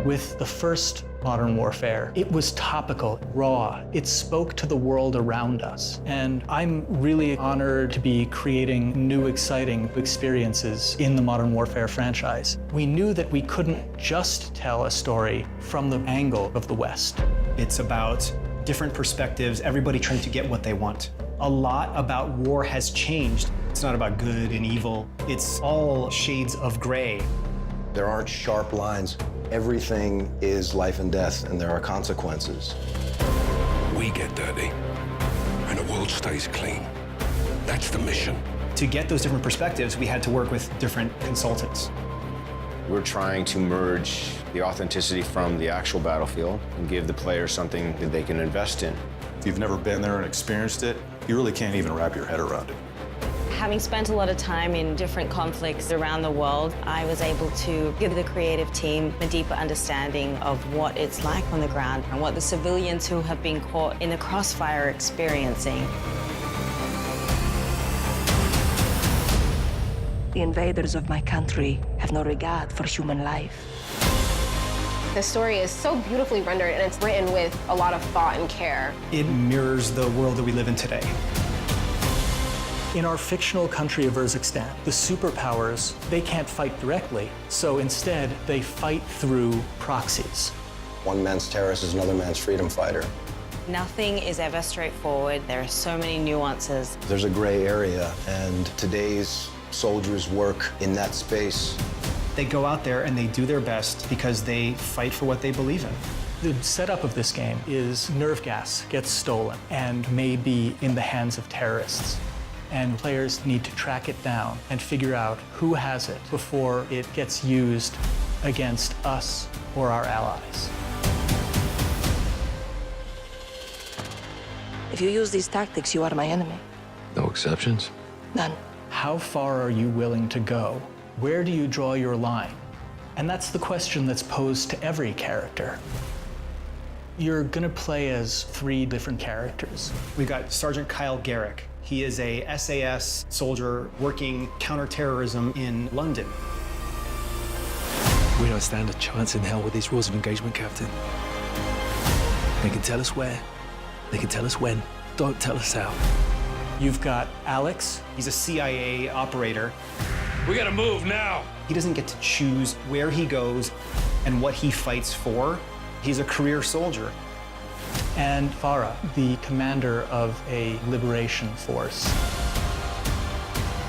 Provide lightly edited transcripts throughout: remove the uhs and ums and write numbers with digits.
With the first Modern Warfare, it was topical, raw. It spoke to the world around us. And I'm really honored to be creating new, exciting experiences in the Modern Warfare franchise. We knew that we couldn't just tell a story from the angle of the West. It's about different perspectives, everybody trying to get what they want. A lot about war has changed. It's not about good and evil. It's all shades of gray. There aren't sharp lines. Everything is life and death, and there are consequences. We get dirty, and the world stays clean. That's the mission. To get those different perspectives, we had to work with different consultants. We're trying to merge the authenticity from the actual battlefield and give the player something that they can invest in. If you've never been there and experienced it, you really can't even wrap your head around it. Having spent a lot of time in different conflicts around the world, I was able to give the creative team a deeper understanding of what it's like on the ground and what the civilians who have been caught in the crossfire are experiencing. The invaders of my country have no regard for human life. The story is so beautifully rendered, and it's written with a lot of thought and care. It mirrors the world that we live in today. In our fictional country of Urzikstan, the superpowers, they can't fight directly, so instead they fight through proxies. One man's terrorist is another man's freedom fighter. Nothing is ever straightforward. There are so many nuances. There's a gray area, and today's soldiers work in that space. They go out there and they do their best because they fight for what they believe in. The setup of this game is nerve gas gets stolen and may be in the hands of terrorists. And players need to track it down and figure out who has it before it gets used against us or our allies. If you use these tactics, you are my enemy. No exceptions? None. How far are you willing to go? Where do you draw your line? And that's the question that's posed to every character. You're gonna play as 3 different characters. We've got Sergeant Kyle Garrick. He is a SAS soldier working counterterrorism in London. We don't stand a chance in hell with these rules of engagement, Captain. They can tell us where, they can tell us when, don't tell us how. You've got Alex. He's a CIA operator. We gotta move now. He doesn't get to choose where he goes and what he fights for. He's a career soldier. And Farah, the commander of a liberation force.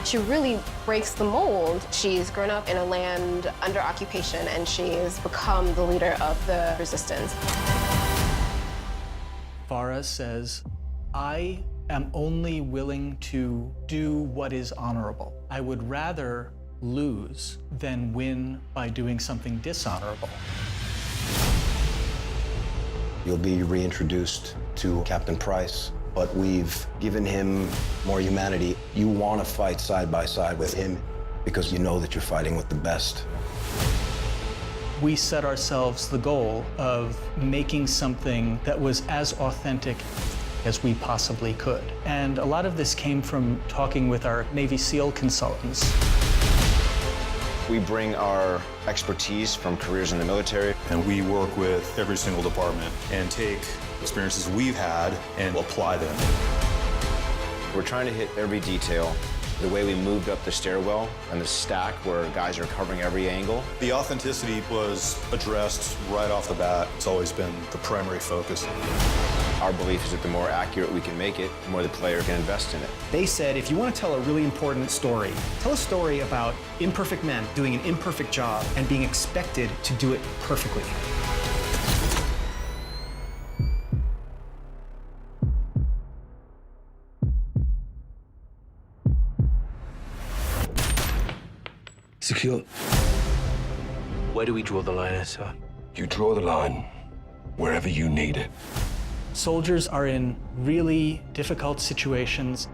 She really breaks the mold. She's grown up in a land under occupation, and she's become the leader of the resistance. Farah says, I am only willing to do what is honorable. I would rather lose than win by doing something dishonorable. You'll be reintroduced to Captain Price, but we've given him more humanity. You want to fight side by side with him because you know that you're fighting with the best. We set ourselves the goal of making something that was as authentic as we possibly could. And a lot of this came from talking with our Navy SEAL consultants. We bring our expertise from careers in the military. And we work with every single department and take experiences we've had and apply them. We're trying to hit every detail. The way we moved up the stairwell and the stack where guys are covering every angle. The authenticity was addressed right off the bat. It's always been the primary focus. Our belief is that the more accurate we can make it, the more the player can invest in it. They said, if you want to tell a really important story, tell a story about imperfect men doing an imperfect job and being expected to do it perfectly. Secure. Where do we draw the line, sir? You draw the line wherever you need it. Soldiers are in really difficult situations.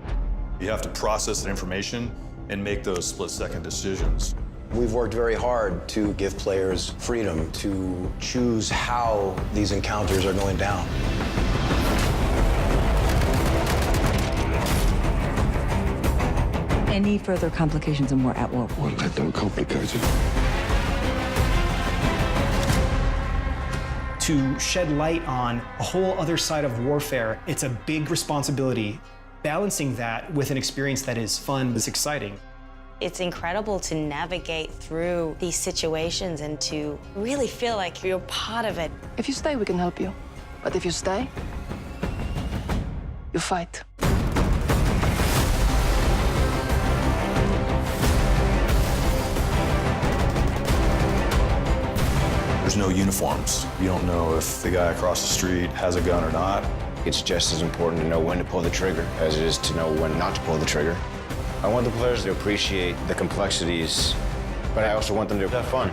You have to process that information and make those split-second decisions. We've worked very hard to give players freedom to choose how these encounters are going down. Any further complications and we're at war. Well, let them complicate it. To shed light on a whole other side of warfare, it's a big responsibility. Balancing that with an experience that is fun, is exciting. It's incredible to navigate through these situations and to really feel like you're part of it. If you stay, we can help you. But if you stay, you fight. There's no uniforms. You don't know if the guy across the street has a gun or not. It's just as important to know when to pull the trigger as it is to know when not to pull the trigger. I want the players to appreciate the complexities, but I also want them to have fun.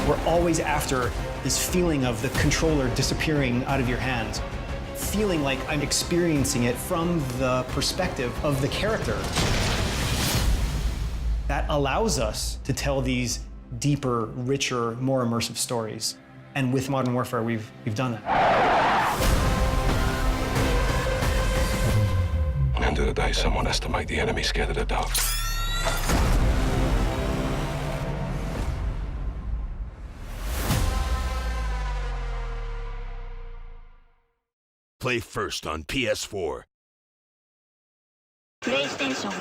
We're always after this feeling of the controller disappearing out of your hands, feeling like I'm experiencing it from the perspective of the character. That allows us to tell these deeper, richer, more immersive stories. And with Modern Warfare, we've done that. At the end of the day, someone has to make the enemy scared of the dark. Play first on PS4. PlayStation